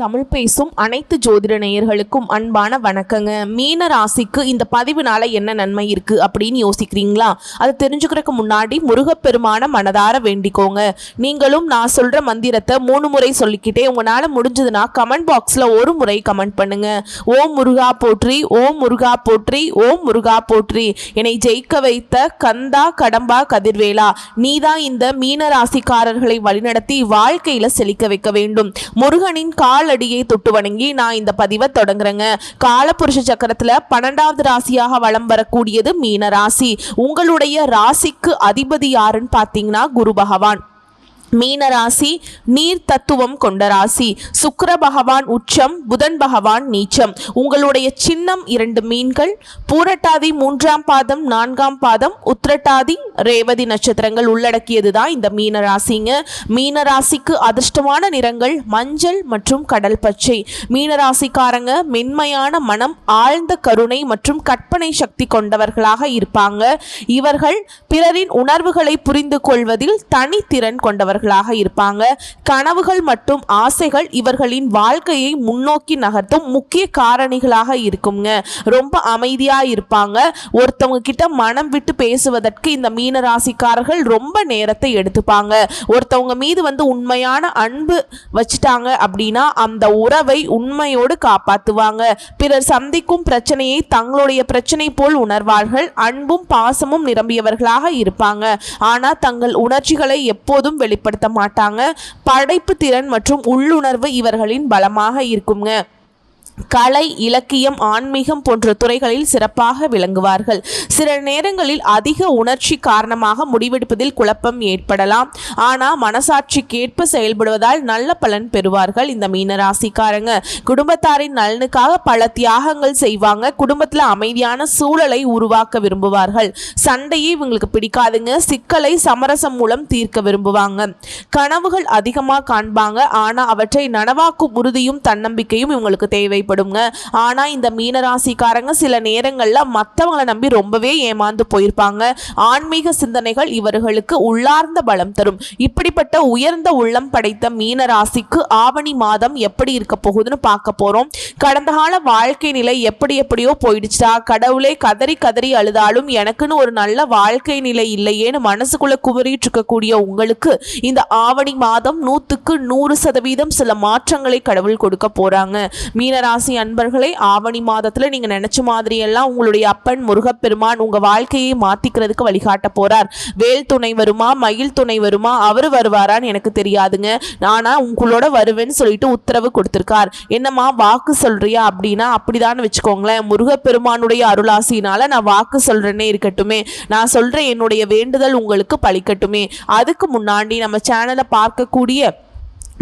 தமிழ் பேசும் அனைத்து ஜோதிட நேயர்களுக்கும் அன்பான வணக்கங்க. மீன ராசிக்கு இந்த பதிவுனால என்ன நன்மை இருக்கு அப்படின்னு யோசிக்கிறீங்களா? அதை தெரிஞ்சுக்கிறதுக்கு முன்னாடி முருகப்பெருமான மனதார வேண்டிக்கோங்க. நீங்களும் நான் சொல்ற மந்திரத்தை 3 முறை சொல்லிக்கிட்டே உங்களால முடிஞ்சதுன்னா கமெண்ட் பாக்ஸ்ல ஒரு முறை கமெண்ட் பண்ணுங்க. ஓம் முருகா போற்றி, ஓம் முருகா போற்றி, ஓம் முருகா போற்றி. என்னை ஜெயிக்க வைத்த கந்தா கடம்பா கதிர்வேலா, நீதான் இந்த மீன ராசிக்காரர்களை வழிநடத்தி வாழ்க்கையில செழிக்க வைக்க வேண்டும். முருகனின் காலடியை தொட்டு வணங்கி நான் இந்த பதிவை தொடங்குறேங்க. காலபுருஷ சக்கரத்துல 12வது ராசியாக வலம் வரக்கூடியது மீன ராசி. உங்களுடைய ராசிக்கு அதிபதி யாருன்னு பார்த்தீங்கன்னா குரு பகவான். மீன ராசி நீர் தத்துவம் கொண்ட ராசி. சுக்கிர பகவான் உச்சம், புதன் பகவான் நீச்சம். உங்களுடைய சின்னம் 2 மீன்கள். பூரட்டாதி 3ஆம் பாதம் 4ஆம் பாதம், உத்திரட்டாதி ரேவதி நட்சத்திரங்கள் உள்ளடக்கியதுதான் இந்த மீன ராசிங்க. மீன ராசிக்கு அதிர்ஷ்டமான நிறங்கள் மஞ்சள் மற்றும் கடல் பச்சை. மீன ராசிக்காரங்க மென்மையான மனம், ஆழ்ந்த கருணை மற்றும் கற்பனை சக்தி கொண்டவர்களாக இருப்பாங்க. இவர்கள் பிறரின் உணர்வுகளை புரிந்து கொள்வதில் தனித்திறன் கொண்டவர்கள் இருப்பாங்க. கனவுகள் மற்றும் ஆசைகள் இவர்களின் வாழ்க்கையை முன்னோக்கி நகர்த்தும் முக்கிய காரணிகளாக இருக்குங்க. ரொம்ப அமைதியா இருப்பாங்க. ஒருத்தவங்க கிட்ட மனம் விட்டு பேசுவதற்கு இந்த மீன ராசிக்காரர்கள் ரொம்ப நேரத்தை எடுத்துப்பாங்க. ஒருத்தவங்க மீது உண்மையான அன்பு வச்சுட்டாங்க அப்படின்னா அந்த உறவை உண்மையோடு காப்பாற்றுவாங்க. பிறர் சந்திக்கும் பிரச்சனையை தங்களுடைய பிரச்சனை போல் உணர்வார்கள். அன்பும் பாசமும் நிரம்பியவர்களாக இருப்பாங்க. ஆனா தங்கள் உணர்ச்சிகளை எப்போதும் வெளிப்படுத்த மாட்டாங்க. படைப்பு திறன் மற்றும் உள்ளுணர்வு இவர்களின் பலமாக இருக்குங்க. கலை, இலக்கியம், ஆன்மீகம் போன்ற துறைகளில் சிறப்பாக விளங்குவார்கள். சில நேரங்களில் அதிக உணர்ச்சி காரணமாக முடிவெடுப்பதில் குழப்பம் ஏற்படலாம். ஆனால் மனசாட்சிக்கேற்ப செயல்படுவதால் நல்ல பலன் பெறுவார்கள் இந்த மீனராசிக்காரங்க. குடும்பத்தாரின் நலனுக்காக பல தியாகங்கள் செய்வாங்க. குடும்பத்தில் அமைதியான சூழலை உருவாக்க விரும்புவார்கள். சண்டையே இவங்களுக்கு பிடிக்காதுங்க. சிக்கலை சமரசம் மூலம் தீர்க்க விரும்புவாங்க. கனவுகள் அதிகமாக காண்பாங்க. ஆனால் அவற்றை நனவாக்கும் உறுதியும் தன்னம்பிக்கையும் இவங்களுக்கு தேவை. ஆனா இந்த மீனராசிக்காரங்க சில நேரங்கள்ல மற்றவங்களை நம்பி ரொம்பவே ஏமாந்து போயிருப்பாங்க. ஆன்மீக சிந்தனைகள் இவர்களுக்கு உள்ளார்ந்த பலம் தரும். இப்படிப்பட்ட உயர்ந்த உள்ளம் படைத்த மீனராசிக்கு ஆவணி மாதம் எப்படி இருக்க போகுதுன்னு பார்க்க போறோம். கடந்த கால வாழ்க்கை நிலை எப்படியோ போயிடுச்சா, கடவுளே கதறி கதறி அழுதாலும் எனக்குன்னு ஒரு நல்ல வாழ்க்கை நிலை இல்லையேன்னு மனசுக்குள்ள குவறிட்டு இருக்கக்கூடிய உங்களுக்கு இந்த ஆவணி மாதம் 100க்கு 100% சில மாற்றங்களை கடவுள் கொடுக்க போறாங்க. மீனராசி அன்பர்களே, ஆவணி மாதத்துல நீங்க நினைச்ச மாதிரி எல்லாம் உங்களுடைய அப்பன் முருகப்பெருமான் உங்க வாழ்க்கையை மாத்திக்கிறதுக்கு வழிகாட்ட போறார். வேல் துணை வருமா, மயில் துணை வருமா, அவரு வருவாரான்னு எனக்கு தெரியாதுங்க. ஆனா உங்களோட வருவேன்னு சொல்லிட்டு உத்தரவு கொடுத்திருக்கார். என்னம்மா வாக்கு சொல்றியா அப்படின்னா அப்படிதான் வச்சுக்கோங்களேன். முருகப்பெருமானுடைய அருளாசினால நான் வாக்கு சொல்றேன்னே இருக்கட்டுமே. நான் சொல்றேன் என்னுடைய வேண்டுதல் உங்களுக்கு பலிக்கட்டுமே. அதுக்கு முன்னாடி நம்ம சேனலை பார்க்கக்கூடிய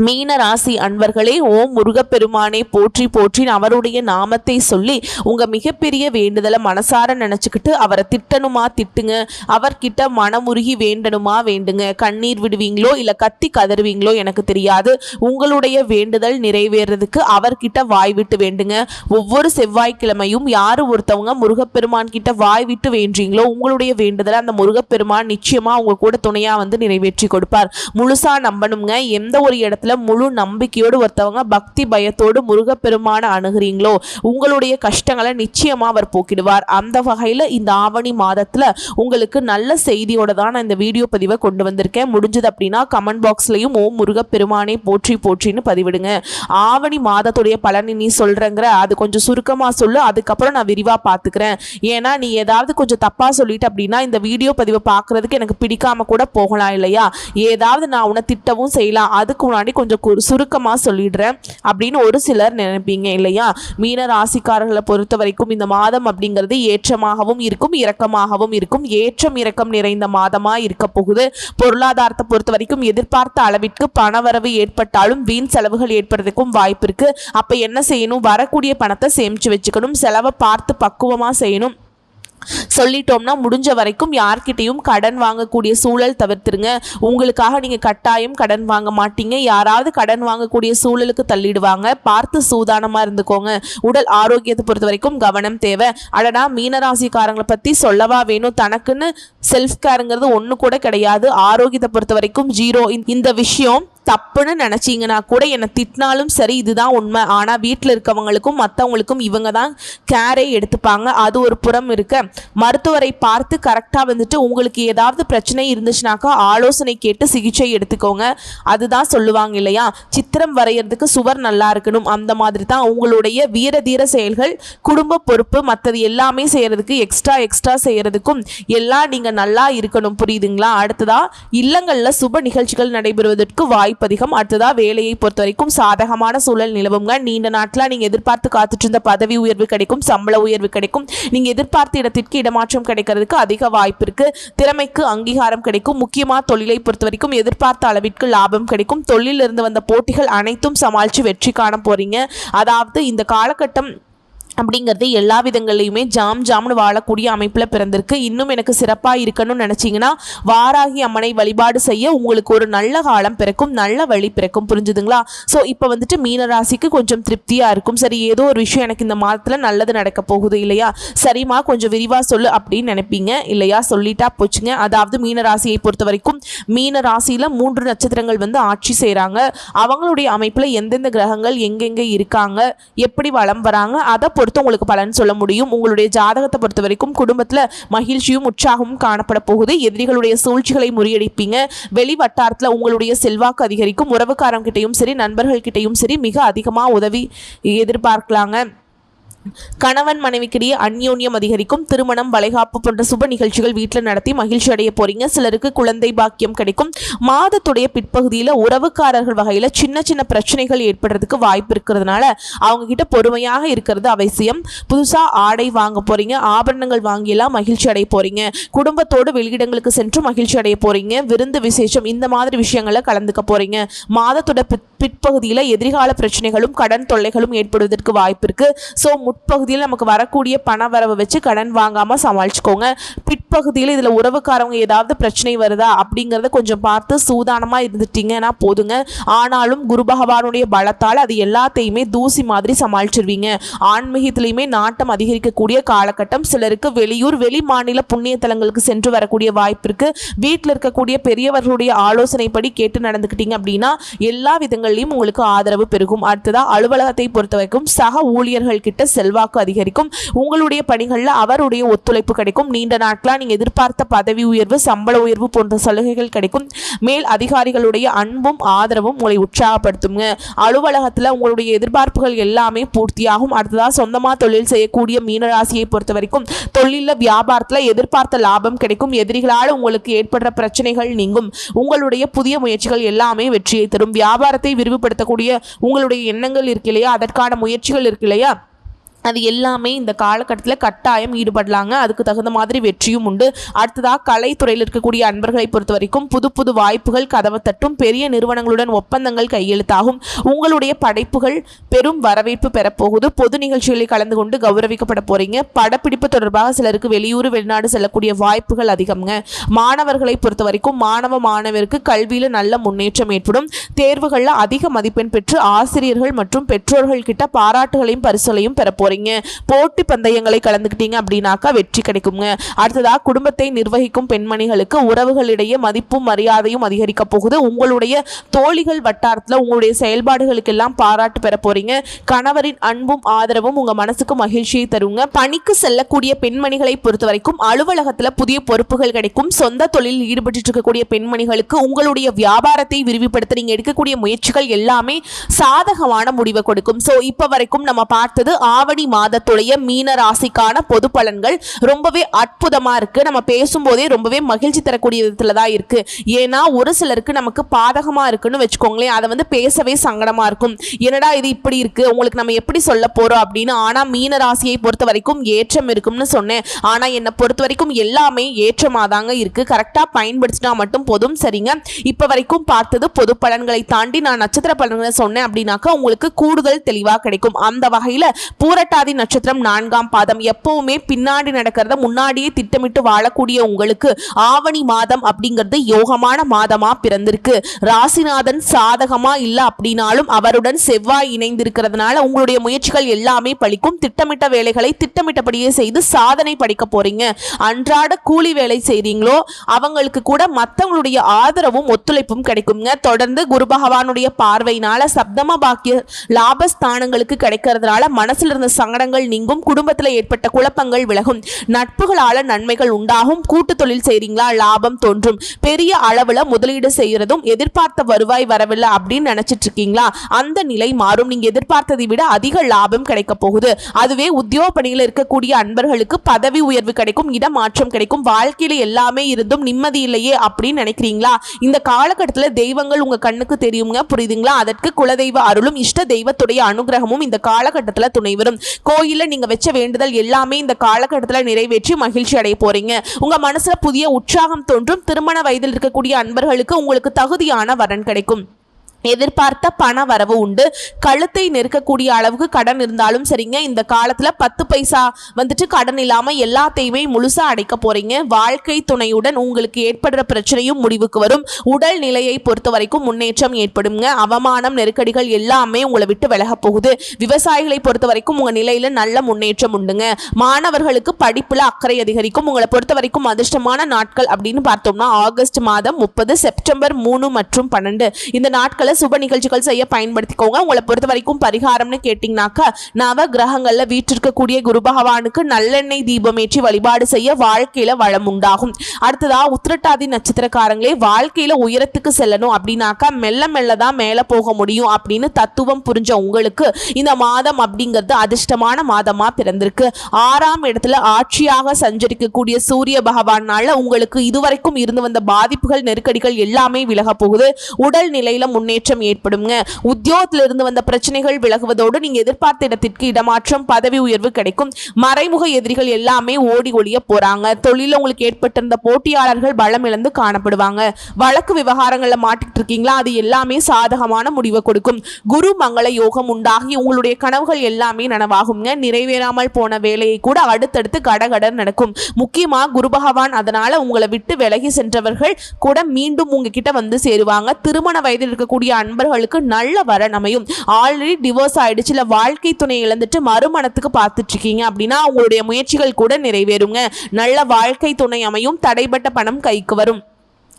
மீன ராசி அன்பர்களே, ஓம் முருகப்பெருமானை போற்றி போற்றி அவருடைய நாமத்தை சொல்லி உங்க மிகப்பெரிய வேண்டுதலை மனசார நினைச்சுக்கிட்டு அவரை திட்டணுமா திட்டுங்க. அவர்கிட்ட மனமுருகி வேண்டணுமா வேண்டுங்க. கண்ணீர் விடுவீங்களோ இல்ல கத்தி கதறுவீங்களோ எனக்கு தெரியாது. உங்களுடைய வேண்டுதல் நிறைவேறதுக்கு அவர்கிட்ட வாய் விட்டு வேண்டுங்க. ஒவ்வொரு செவ்வாய்க்கிழமையும் யாரு ஒருத்தவங்க முருகப்பெருமான் கிட்ட வாய் விட்டு வேண்டீங்களோ உங்களுடைய வேண்டுதலை அந்த முருகப்பெருமான் நிச்சயமா உங்க கூட துணையா நிறைவேற்றி கொடுப்பார். முழுசா நம்பணுங்க. எந்த ஒரு இடத்துல முழு நம்பிக்கையோடு ஒருத்தவங்க பக்தி பயத்தோடு முருகப்பெருமான அணுகிறீங்களோ உங்களுடைய கஷ்டங்களை நிச்சயமா அவர் போக்கிடுவார். அந்த வகையில இந்த ஆவணி மாதத்துல உங்களுக்கு நல்ல செய்தியோட தான் நான் இந்த வீடியோ பதிவை கொண்டு வந்திருக்கேன். முடிஞ்சது அப்படின்னா கமெண்ட் பாக்ஸ்லயும் ஓம் முருகப்பெருமானை போற்றி போற்றின்னு பதிவிடுங்க. ஆவணி மாதத்துடைய பலனை நீ சொல்றங்கிற அது கொஞ்சம் சுருக்கமா சொல்லு, அதுக்கப்புறம் நான் விரிவா பாத்துக்கிறேன். ஏன்னா நீ ஏதாவது கொஞ்சம் தப்பா சொல்லிட்டு அப்படின்னா இந்த வீடியோ பதிவை பார்க்கறதுக்கு எனக்கு பிடிக்காம கூட போகலாம் இல்லையா. ஏதாவது நான் உன்னை திட்டவும் செய்யலாம். அதுக்கு முன்னாடி கொஞ்சம் சுருக்கமா சொல்லிடுறேன் அப்படின்னு ஒரு சிலர் நினைப்பீங்க இல்லையா. மீன ராசிக்காரர்களை பொறுத்த வரைக்கும் இந்த மாதம் அப்படிங்கிறது ஏற்றமாகவும் இருக்கும், இரக்கமாகவும் இருக்கும். ஏற்றம் இரக்கம் நிறைந்த மாதமா இருக்க போகுது. பொருளாதாரத்தை பொறுத்த வரைக்கும் எதிர்பார்த்த அளவிற்கு பணவரவு ஏற்பட்டாலும் வீண் செலவுகள் ஏற்படுறதுக்கும் வாய்ப்பு இருக்கு. அப்ப என்ன செய்யணும்? வரக்கூடிய பணத்தை சேமிச்சு வச்சுக்கணும். செலவை பார்த்து பக்குவமா செய்யணும். சொல்லிட்டோம்னா முடிஞ்ச வரைக்கும் யார்கிட்டையும் கடன் வாங்கக்கூடிய சூழல் தவிர்த்துருங்க. உங்களுக்காக நீங்க கட்டாயம் கடன் வாங்க மாட்டீங்க. யாராவது கடன் வாங்கக்கூடிய சூழலுக்கு தள்ளிடுவாங்க. பார்த்து சூதானமா இருந்துக்கோங்க. உடல் ஆரோக்கியத்தை பொறுத்த வரைக்கும் கவனம் தேவை. அடடா மீனராசிக்காரங்களை பத்தி சொல்லவா வேணும். தனக்குன்னு செல்ஃப் கேருங்கிறது ஒண்ணு கூட கிடையாது. ஆரோக்கியத்தை பொறுத்த வரைக்கும் 0. இந்த விஷயம் தப்புன்னு நினைச்சீங்கன்னா கூட என்னை திட்டினாலும் சரி, இதுதான் உண்மை. ஆனா வீட்டில் இருக்கவங்களுக்கும் மற்றவங்களுக்கும் இவங்க தான் கேரே எடுத்துப்பாங்க. அது ஒரு புறம் இருக்க, மருத்துவரை பார்த்து கரெக்டாக வந்துட்டு உங்களுக்கு ஏதாவது பிரச்சனை இருந்துச்சுனாக்கா ஆலோசனை கேட்டு சிகிச்சை எடுத்துக்கோங்க. அதுதான் சொல்லுவாங்க இல்லையா, சித்திரம் வரைகிறதுக்கு சுவர் நல்லா இருக்கணும். அந்த மாதிரி தான் உங்களுடைய வீர தீர செயல்கள், குடும்ப பொறுப்பு, மற்றது எல்லாமே செய்யறதுக்கு எக்ஸ்ட்ரா செய்யறதுக்கும் எல்லாம் நீங்க நல்லா இருக்கணும். புரியுதுங்களா? அடுத்ததா இல்லங்கள்ல சுப நிகழ்ச்சிகள் நடைபெறுவதற்கு வாய்ப்பு அதிகம். அடுத்ததா வேலையை பொறுத்த வரைக்கும் சாதகமான சூழல் நிலவுங்க. நீண்ட நாட்களா நீங்க எதிர்பார்த்து காத்துட்டு இருந்த பதவி உயர்வு கிடைக்கும், சம்பள உயர்வு கிடைக்கும். நீங்க எதிர்பார்த்த இடத்திற்கு இடமாற்றம் கிடைக்கிறதுக்கு அதிக வாய்ப்பு இருக்கு. திறமைக்கு அங்கீகாரம் கிடைக்கும். முக்கியமா தொழிலை பொறுத்த வரைக்கும் எதிர்பார்த்த அளவிற்கு லாபம் கிடைக்கும். தொழிலில் இருந்து வந்த போட்டிகள் அனைத்தும் சமாளித்து வெற்றி காண போறீங்க. அதாவது இந்த காலகட்டம் அப்படிங்கிறது எல்லா விதங்கள்லையுமே ஜாம்னு வாழக்கூடிய அமைப்பில் பிறந்திருக்கு. இன்னும் எனக்கு சிறப்பாக இருக்கணும்னு நினச்சிங்கன்னா வாராகி அம்மனை வழிபாடு செய்ய உங்களுக்கு ஒரு நல்ல காலம் பிறக்கும், நல்ல வழி பிறக்கும். புரிஞ்சுதுங்களா? ஸோ இப்போ வந்துட்டு மீனராசிக்கு கொஞ்சம் திருப்தியாக இருக்கும். சரி, ஏதோ ஒரு விஷயம் எனக்கு இந்த மாதத்தில் நல்லது நடக்க போகுது இல்லையா, சரிம்மா கொஞ்சம் விரிவாக சொல்லு அப்படின்னு நினைப்பீங்க இல்லையா? சொல்லிட்டா போச்சுங்க. அதாவது மீனராசியை பொறுத்த வரைக்கும் மீன ராசியில் 3 நட்சத்திரங்கள் வந்து ஆட்சி செய்கிறாங்க. அவங்களுடைய அமைப்பில் எந்தெந்த கிரகங்கள் எங்கெங்கே இருக்காங்க, எப்படி வளம் வராங்க, அதை பொறுத்து உங்களுக்கு பலன் சொல்ல முடியும். உங்களுடைய ஜாதகத்தை பொறுத்த வரைக்கும் குடும்பத்தில் மகிழ்ச்சியும் உற்சாகமும் காணப்பட போகுது. எதிரிகளுடைய சூழ்ச்சிகளை முறியடிப்பீங்க. வெளி வட்டாரத்தில் உங்களுடைய செல்வாக்கு அதிகரிக்கும். உறவுக்காரங்க கிட்டையும் சரி, நண்பர்கள் கிட்டையும் சரி மிக அதிகமாக உதவி எதிர்பார்க்கலாங்க. கணவன் மனைவிக்கிடையே அந்யோன்யம் அதிகரிக்கும். திருமணம், வளைகாப்பு போன்ற சுப நிகழ்ச்சிகள் வீட்டில் நடத்தி மகிழ்ச்சி அடைய போறீங்க. சிலருக்கு குழந்தை பாக்கியம் கிடைக்கும். மாதத்துடைய பிற்பகுதியில் உறவுக்காரர்கள் வகையில் சின்ன பிரச்சனைகள் ஏற்படுறதுக்கு வாய்ப்பு இருக்கிறதுனால அவங்க கிட்ட பொறுமையாக இருக்கிறது அவசியம். புதுசா ஆடை வாங்க போறீங்க, ஆபரணங்கள் வாங்கியெல்லாம் மகிழ்ச்சி அடைய போறீங்க. குடும்பத்தோடு வெளியிடங்களுக்கு சென்று மகிழ்ச்சி அடைய போறீங்க. விருந்து விசேஷம் இந்த மாதிரி விஷயங்களை கலந்துக்க போறீங்க. மாதத்தோட பிற்பகுதியில் எதிர்கால பிரச்சனைகளும் கடன் தொல்லைகளும் ஏற்படுவதற்கு வாய்ப்பு இருக்கு. ஸோ முற்பகுதியில் நமக்கு வரக்கூடிய பண வரவை வச்சு கடன் வாங்காம சமாளிச்சுக்கோங்க. பிற்பகுதியில் இதில் உறவுக்காரவங்க ஏதாவது பிரச்சனை வருதா அப்படிங்கிறத கொஞ்சம் பார்த்து சூதானமாக இருந்துட்டீங்கன்னா போதுங்க. ஆனாலும் குரு பகவானுடைய பலத்தால் அது எல்லாத்தையுமே தூசி மாதிரி சமாளிச்சிருவீங்க. ஆன்மீகத்திலையுமே நாட்டம் அதிகரிக்கக்கூடிய காலகட்டம். சிலருக்கு வெளியூர், வெளி மாநில புண்ணிய தலங்களுக்கு சென்று வரக்கூடிய வாய்ப்பு இருக்கு. வீட்டில் இருக்கக்கூடிய பெரியவர்களுடைய ஆலோசனைப்படி கேட்டு நடந்துக்கிட்டீங்க அப்படின்னா எல்லா விதங்களிலும் உங்களுக்கு ஆதரவு பெருகும். அடுத்ததா அலுவலகத்தை பொறுத்த வரைக்கும் சக ஊழியர்கள் கிட்ட செல்வாக்கு அதிகரிக்கும். உங்களுடைய பணிகளில் அவருடைய ஒத்துழைப்பு கிடைக்கும். நீண்ட நாட்களா நீங்க எதிர்பார்த்த பதவி உயர்வு, சம்பள உயர்வு போன்ற சலுகைகள் கிடைக்கும். மேல் அதிகாரிகளுடைய அன்பும் ஆதரவும் உங்களை உற்சாகப்படுத்துங்க. அலுவலகத்தில் உங்களுடைய எதிர்பார்ப்புகள் எல்லாமே பூர்த்தியாகும். அடுத்ததா சொந்தமா தொழில் செய்யக்கூடிய மீனராசியை பொறுத்த வரைக்கும் தொழிலில், வியாபாரத்தில் எதிர்பார்த்த லாபம் கிடைக்கும். எதிரிகளால் உங்களுக்கு ஏற்படுற பிரச்சனைகள் நீங்கும். உங்களுடைய புதிய முயற்சிகள் எல்லாமே வெற்றியை தரும். வியாபாரத்தை விரிவுபடுத்தக்கூடிய உங்களுடைய எண்ணங்கள் இருக்கு இல்லையா, அதற்கான முயற்சிகள் இருக்கு இல்லையா, அது எல்லாமே இந்த காலகட்டத்தில் கட்டாயம் ஈடுபடலாங்க. அதுக்கு தகுந்த மாதிரி வெற்றியும் உண்டு. அடுத்ததாக கலைத்துறையில் இருக்கக்கூடிய அன்பர்களை பொறுத்த வரைக்கும் புது வாய்ப்புகள் கதவை தட்டும். பெரிய நிறுவனங்களுடன் ஒப்பந்தங்கள் கையெழுத்தாகும். உங்களுடைய படைப்புகள் பெரும் வரவேற்பு பெறப்போகுது. பொது நிகழ்ச்சிகளில் கலந்து கொண்டு கௌரவிக்கப்பட போறீங்க. படப்பிடிப்பு தொடர்பாக சிலருக்கு வெளியூர், வெளிநாடு செல்லக்கூடிய வாய்ப்புகள் அதிகம்ங்க. மாணவர்களை பொறுத்த வரைக்கும் மாணவருக்கு கல்வியில் நல்ல முன்னேற்றம் ஏற்படும். தேர்வுகளில் அதிக மதிப்பெண் பெற்று ஆசிரியர்கள் மற்றும் பெற்றோர்கள் கிட்ட பாராட்டுகளையும் பரிசுகளையும் பெறப்போம். போட்டி பந்தயங்களை கலந்துக்கிட்டீங்க அப்படின்னாக்கா வெற்றி கிடைக்குங்க. அடுத்ததா குடும்பத்தை நிர்வகிக்கும் பெண்மணிகளுக்கு உறவுகளிடையே மதிப்பும் மரியாதையும் அதிகரிக்க போகுது. உங்களுடைய தோழிகள் வட்டாரத்தில் உங்களுடைய செயல்பாடுகளுக்கு எல்லாம் பாராட்டு பெற போறீங்க. கணவரின் அன்பும் ஆதரவும் உங்க மனசுக்கு மகிழ்ச்சியை தருங்க. பணிக்கு செல்லக்கூடிய பெண்மணிகளை பொறுத்த வரைக்கும் அலுவலகத்தில் புதிய பொறுப்புகள் கிடைக்கும். சொந்த தொழிலில் ஈடுபட்டு இருக்கக்கூடிய பெண்மணிகளுக்கு உங்களுடைய வியாபாரத்தை விரிவுபடுத்த நீங்க எடுக்கக்கூடிய முயற்சிகள் எல்லாமே சாதகமான முடிவை கொடுக்கும். சோ இப்ப வரைக்கும் நம்ம பார்த்தது ஆவணி மாதத்துடைய மீன ராசிக்கான பொது பலன்கள் ரொம்பவே அற்புதமா இருக்கு. நம்ம பேசும்போதே ரொம்பவே மகிழ்ச்சி தரக்கூடிய விதத்துல தான் இருக்கு. ஏன்னா ஒரு சிலருக்கு நமக்கு பாதகமா இருக்குன்னு வச்சுக்கோங்களேன், அதை வந்து பேசவே சங்கடமா இருக்கும். என்னடா இது இப்படி இருக்கு, உங்களுக்கு நம்ம எப்படி சொல்ல போறோம் அப்படின்னு. ஆனா மீன ராசியை பொறுத்த வரைக்கும் ஏற்றம் இருக்கும்னு சொன்னேன். ஆனா என்னை பொறுத்த வரைக்கும் எல்லாமே ஏற்றமாதாங்க இருக்கு. கரெக்டா பயன்படுத்தினா மட்டும் போதும். சரிங்க, இப்ப வரைக்கும் பார்த்தது பொது பலன்களை தாண்டி நான் நட்சத்திர பலன்களை சொன்னேன் அப்படின்னாக்கா உங்களுக்கு கூடுதல் தெளிவா கிடைக்கும். அந்த வகையில பூரட்டாதி உத்திரட்டாதி நட்சத்திரம் 4ஆம் பாதம். எப்பவுமே பின்னாடி நடக்கிறத முன்னாடியே திட்டமிட்டு வாழக்கூடிய உங்களுக்கு ஆவணி மாதம் அப்படிங்கிறது யோகமான மாதமா பிறந்திருக்கு. ராசிநாதன் சாதகமா இல்ல அப்படின்னாலும் அவருடன் செவ்வாய் இணைந்திருக்கிறதுனால உங்களுடைய முயற்சிகள் எல்லாமே பலிக்கும். திட்டமிட்ட வேலைகளை திட்டமிட்டபடியே செய்து சாதனை படைக்க போறீங்க. அன்றாட கூலி வேலை செய்றீங்களோ அவங்களுக்கு கூட மற்றவங்களுடைய ஆதரவும் ஒத்துழைப்பும் கிடைக்குங்க. தொடர்ந்து குரு பகவானுடைய பார்வையினால சப்தம பாக்கிய லாபஸ்தானங்களுக்கு கிடைக்கிறதுனால மனசுல இருந்த சங்கடங்கள் நீங்கும். குடும்பத்தில் ஏற்பட்ட குழப்பங்கள் விலகும். நட்புகளால நன்மைகள் உண்டாகும். கூட்டு தொழில் செய்றீங்களா லாபம் தோன்றும். பெரிய அளவுல முதலீடு செய்யறதும் எதிர்பார்த்த வருவாய் வரவில்லை அப்படின்னு நினைச்சிட்டு இருக்கீங்களா அந்த நிலை மாறும். நீங்க எதிர்பார்த்ததை விட அதிக லாபம் கிடைக்க போகுது. அதுவே உத்தியோக பணியில் இருக்கக்கூடிய அன்பர்களுக்கு பதவி உயர்வு கிடைக்கும். இடமாற்றம் கிடைக்கும். வாழ்க்கையில எல்லாமே இருந்தும் நிம்மதி இல்லையே அப்படின்னு நினைக்கிறீங்களா இந்த காலகட்டத்தில் தெய்வங்கள் உங்க கண்ணுக்கு தெரியுங்க. புரியுதுங்களா? அதற்கு குலதெய்வ அருளும் இஷ்ட தெய்வத்துடைய அனுகிரகமும் இந்த காலகட்டத்தில் துணை வரும். கோயில நீங்க வச்ச வேண்டுதல் எல்லாமே இந்த காலகட்டத்தில் நிறைவேற்றி மகிழ்ச்சி அடைய போறீங்க. உங்க மனசுல புதிய உற்சாகம் தோன்றும். திருமண வயதில் இருக்கக்கூடிய அன்பர்களுக்கு உங்களுக்கு தகுதியான வரன் கிடைக்கும். எதிர்பார்த்த பண வரவு உண்டு. கழுத்தை நெருக்கக்கூடிய அளவுக்கு கடன் இருந்தாலும் சரிங்க இந்த காலத்துல 10 பைசா வந்துட்டு கடன் இல்லாம எல்லாத்தையுமே முழுசா அடைக்க போறீங்க. வாழ்க்கை துணையுடன் உங்களுக்கு ஏற்படுற பிரச்சனையும் முடிவுக்கு வரும். உடல் நிலையை பொறுத்த வரைக்கும் முன்னேற்றம் ஏற்படுங்க. அவமானம் நெருக்கடிகள் எல்லாமே உங்களை விட்டு விலக போகுது. விவசாயிகளை பொறுத்த வரைக்கும் உங்க நிலையில நல்ல முன்னேற்றம் உண்டுங்க. மாணவர்களுக்கு படிப்புல அக்கறை அதிகரிக்கும். உங்களை பொறுத்த வரைக்கும் அதிர்ஷ்டமான நாட்கள் அப்படின்னு பார்த்தோம்னா ஆகஸ்ட் மாதம் 30, செப்டம்பர் 3 மற்றும் 12 இந்த நாட்கள் சுப நிகழ்ச்சிகள் செய்ய பயன்படுத்திக்கோங்க. உங்களை பொறுத்த வரைக்கும் பரிகாரம்னு கேட்டீங்கன்னாக்கா நவ கிரகங்கள்ல வீற்றிருக்கக்கூடிய குரு பகவானுக்கு நல்லெண்ணெய் தீபமேற்றி வழிபாடு செய்ய வாழ்க்கையில வளம் உண்டாகும். அடுத்ததா உத்திரட்டாதி நட்சத்திரக்காரங்களே வாழ்க்கையில உயரத்துக்கு செல்லணும் அப்படின்னாக்கா மெல்ல மெல்லதான் மேல போக முடியும் அப்படின்னு தத்துவம் புரிஞ்ச உங்களுக்கு இந்த மாதம் அப்படிங்கிறது அதிர்ஷ்டமான மாதமா பிறந்திருக்கு. 6ஆம் இடத்துல ஆட்சியாக சஞ்சரிக்கக்கூடிய சூரிய பகவானால உங்களுக்கு இதுவரைக்கும் இருந்து வந்த பாதிப்புகள் நெருக்கடிகள் எல்லாமே விலக போகுது. உடல் நிலையில முன்னேற்றம் ஏற்படுங்க. உத்தியோகத்தில் இருந்து வந்த பிரச்சனைகள் விலகுவதோடு நீங்க எதிர்பார்த்த இடத்திற்கு இடமாற்றம் பதவி உயர்வு கிடைக்கும். மறைமுக எதிரிகள் எல்லாமே ஓடி ஒளிய போறாங்க. தொழில உங்களுக்கு ஏற்பட்டிருந்த போட்டியாளர்கள் பலம் இழந்து காணப்படுவாங்க. வழக்கு விவகாரங்கள்ல மாட்டிட்டு இருக்கீங்களா அது எல்லாமே சாதகமான முடிவை கொடுக்கும். குரு மங்கள யோகம் உண்டாகி உங்களுடைய கனவுகள் எல்லாமே நனவாகுங்க. நிறைவேறாமல் போன வேலையை கூட அடுத்தடுத்து கடகட நடக்கும். முக்கியமா குரு பகவான் அதனால உங்களை விட்டு விலகி சென்றவர்கள் கூட மீண்டும் உங்ககிட்ட வந்து சேருவாங்க. திருமண வயதில் இருக்கக்கூடிய அன்பர்களுக்கு நல்ல வரன் அமையும். ஆல்ரெடி டிவோர்ஸ் ஆயிடுச்சு இல்ல வாழ்க்கை துணை இழந்துட்டு மறுமணத்துக்கு பார்த்துட்டு இருக்கீங்க அப்படின்னா உங்களுடைய முயற்சிகள் கூட நிறைவேறுங்க. நல்ல வாழ்க்கை துணை அமையும். தடைப்பட்ட பணம் கைக்கு வரும்.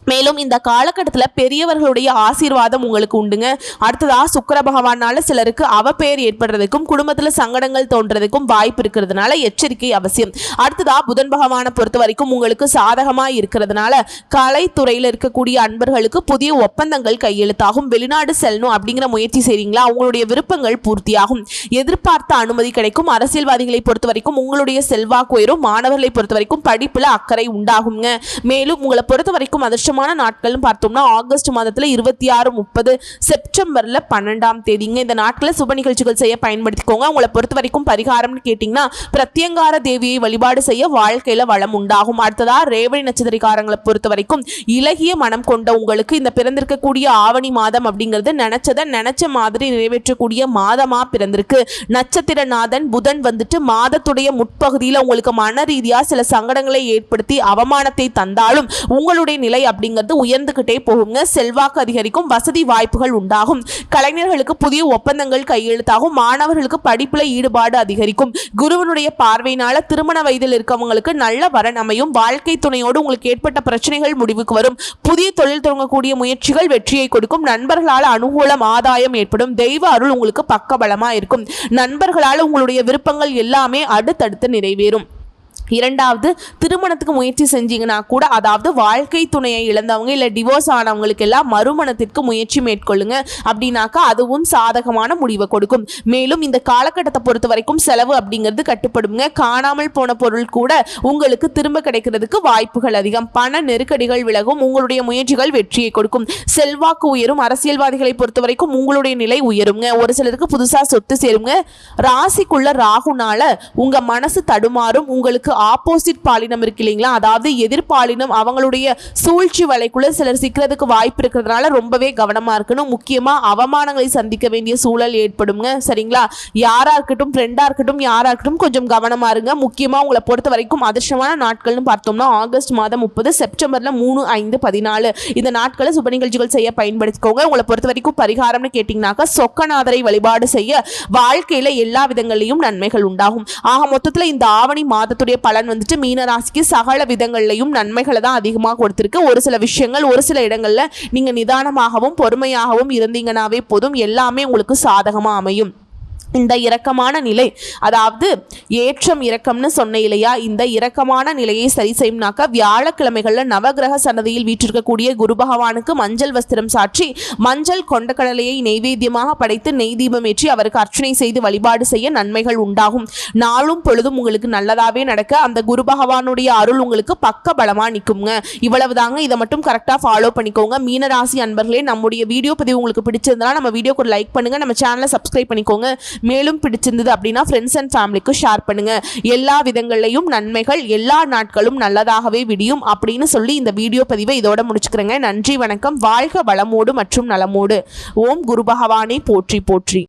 மேலும் இந்த காலகட்டத்தில் பெரியவர்களுடைய ஆசீர்வாதம் உங்களுக்கு உண்டுங்க. அடுத்ததா சுக்கிர பகவானால சிலருக்கு அவப்பெயர் ஏற்படுறதுக்கும் குடும்பத்தில் சங்கடங்கள் தோன்றதுக்கும் வாய்ப்பு இருக்கிறதுனால எச்சரிக்கை அவசியம். அடுத்ததா புதன் பகவானை பொறுத்த வரைக்கும் உங்களுக்கு சாதகமாக இருக்கிறதுனால கலைத்துறையில் இருக்கக்கூடிய அன்பர்களுக்கு புதிய ஒப்பந்தங்கள் கையெழுத்தாகும். வெளிநாடு செல்லணும் அப்படிங்கிற முயற்சி செய்றீங்களா உங்களுடைய விருப்பங்கள் பூர்த்தியாகும். எதிர்பார்த்த அனுமதி கிடைக்கும். அரசியல்வாதிகளை பொறுத்த வரைக்கும் உங்களுடைய செல்வாக்கு உயரும். மாணவர்களை பொறுத்த வரைக்கும் படிப்புல அக்கறை உண்டாகுங்க. மேலும் உங்களை பொறுத்த வரைக்கும் அதிர்ஷ்டமான நாட்கள் பார்த்தோம்னா ஆகஸ்ட் மாதத்துல 26, 30, செப்டம்பர்ல 12ஆம் தேதிங்க. இந்த நாட்களை சுப நிகழ்ச்சிகள் செய்ய பயன்படுத்திக்கோங்க. உங்களை பொறுத்த வரைக்கும் பரிகாரம்னு கேட்டீங்கன்னா பிரத்யங்கார தேவியை வழிபாடு செய்ய வாழ்க்கையில வளம் உண்டாகும். அடுத்ததா ரேவதி நட்சத்திரக்காரங்களை பொறுத்த வரைக்கும் இலகிய மனம் கொண்ட உங்களுக்கு இந்த பிறந்திருக்கக்கூடிய ஆவணி மாதம் அப்படிங்கிறது நினைச்சதை நினைச்ச மாதிரி நிறைவேற்றக்கூடிய மாதமா பிறந்திருக்கு. நட்சத்திரநாதன் புதன் வந்துட்டு மாதத்துடைய முற்பகுதியில் உங்களுக்கு மன ரீதியா சில சங்கடங்களை ஏற்படுத்தி அவமானத்தை தந்தாலும் உங்களுடைய நிலை அப்படிங்கிறது உயர்ந்துகிட்டே போகுங்க. செல்வாக்கு அதிகரிக்கும். வசதி வாய்ப்புகள் உண்டாகும். கலைஞர்களுக்கு புதிய ஒப்பந்தங்கள் கையெழுத்தாகும். மாணவர்களுக்கு படிப்புல ஈடுபாடு அதிகரிக்கும். குருவனுடைய பார்வையினால திருமண வயதில் இருக்கவங்களுக்கு நல்ல வரன் அமையும். வாழ்க்கை துணையோடு உங்களுக்கு ஏற்பட்ட பிரச்சனைகள் முடிவுக்கு வரும். புதிய தொழில் தொடங்கக்கூடிய முயற்சிகள் வெற்றியை கொடுக்கும். நண்பர்களால் அனுகூலம் ஆதாயம் ஏற்படும். தெய்வ அருள் உங்களுக்கு பக்கபலமா இருக்கும். நண்பர்களால் உங்களுடைய விருப்பங்கள் எல்லாமே அடுத்தடுத்து நிறைவேறும். இரண்டாவது திருமணத்துக்கு முயற்சி செஞ்சீங்கன்னா கூட அதாவது வாழ்க்கை துணையை இழந்தவங்க இல்லை டிவோர்ஸ் ஆனவங்களுக்கு எல்லாம் மறுமணத்திற்கு முயற்சி மேற்கொள்ளுங்க. அப்படின்னாக்கா அதுவும் சாதகமான முடிவை கொடுக்கும். மேலும் இந்த காலகட்டத்தை பொறுத்த வரைக்கும் செலவு அப்படிங்கிறது கட்டுப்படுங்க. காணாமல் போன பொருள் கூட உங்களுக்கு திரும்ப கிடைக்கிறதுக்கு வாய்ப்புகள் அதிகம். பண நெருக்கடிகள் விலகும். உங்களுடைய முயற்சிகள் வெற்றியை கொடுக்கும். செல்வாக்கு உயரும். அரசியல்வாதிகளை பொறுத்த வரைக்கும் உங்களுடைய நிலை உயருங்க. ஒரு சிலருக்கு புதுசா சொத்து சேருங்க. ராசிக்குள்ள ராகுனால உங்க மனசு தடுமாறும். உங்களுக்கு ஆப்போசிட் பாலினம் இருக்கு இல்லைங்களா, அதாவது எதிர்பாலினம் அவங்களுடைய சூழ்ச்சி வலைக்குள்ள சிலர் சிக்கிறதுக்கு வாய்ப்பு இருக்கிறதுனால ரொம்பவே கவனமா இருக்கணும். முக்கியமா அவமானங்களை சந்திக்க வேண்டிய சூழல் ஏற்படுங்க. சரிங்களா, யாரா இருக்கட்டும், ஃப்ரெண்டா இருக்கட்டும், யாரா இருக்கட்டும், கொஞ்சம் கவனமா இருங்க. முக்கியமா உங்களை பொறுத்த வரைக்கும் அதிர்ஷ்டமான நாட்கள்னு பார்த்தோம்னா ஆகஸ்ட் மாதம் 30, செப்டம்பர்ல 3, 5, 14 இந்த நாட்களை சுப நிகழ்ச்சிகள் செய்ய பயன்படுத்திக்கோங்க. உங்களை பொறுத்த வரைக்கும் பரிகாரம்னு கேட்டீங்கன்னாக்கா சொக்கநாதரை வழிபாடு செய்ய வாழ்க்கையில எல்லா விதங்களையும் நன்மைகள் உண்டாகும். ஆக மொத்தத்துல இந்த ஆவணி மாதத்துடைய பலன் வந்துட்டு மீனராசிக்கு சகல விதங்கள்லையும் நன்மைகளை தான் அதிகமாக கொடுத்திருக்கு. ஒரு சில விஷயங்கள் ஒரு சில இடங்கள்ல நீங்க நிதானமாகவும் பொறுமையாகவும் இருந்தீங்கன்னாவே போதும், எல்லாமே உங்களுக்கு சாதகமா அமையும். இந்த இரக்கமான நிலை, அதாவது ஏற்றம் இரக்கம்னு சொன்ன இல்லையா, இந்த இரக்கமான நிலையை சரி செய்யும்னாக்கா வியாழக்கிழமைகள்ல நவகிரக சன்னதியில் வீற்றிருக்கக்கூடிய குரு பகவானுக்கு மஞ்சள் வஸ்திரம் சாற்றி மஞ்சள் கொண்ட கடலையை நெய்வேத்தியமாக படைத்து நெய் தீபம் ஏற்றி அவருக்கு அர்ச்சனை செய்து வழிபாடு செய்ய நன்மைகள் உண்டாகும். நாளும் பொழுதும் உங்களுக்கு நல்லதாவே நடக்க அந்த குரு பகவானுடைய அருள் உங்களுக்கு பக்க பலமா நிற்குங்க. இவ்வளவு தாங்க, இதை மட்டும் கரெக்டா ஃபாலோ பண்ணிக்கோங்க. மீனராசி அன்பர்களே, நம்முடைய வீடியோ பதிவு உங்களுக்கு பிடிச்சிருந்தா நம்ம வீடியோக்கு ஒரு லைக் பண்ணுங்க, நம்ம சேனலை சப்ஸ்கிரைப் பண்ணிக்கோங்க. மேலும் பிடிச்சிருந்தது அப்படின்னா ஃப்ரெண்ட்ஸ் அண்ட் ஃபேமிலிக்கு ஷேர் பண்ணுங்க. எல்லா விதங்களையும் நன்மைகள் எல்லா நாட்களும் நல்லதாகவே விடியும் அப்படின்னு சொல்லி இந்த வீடியோ பதிவை இதோட முடிச்சுக்கிறேங்க. நன்றி, வணக்கம். வாழ்க வளமோடு மற்றும் நலமோடு. ஓம் குரு பகவானை போற்றி போற்றி.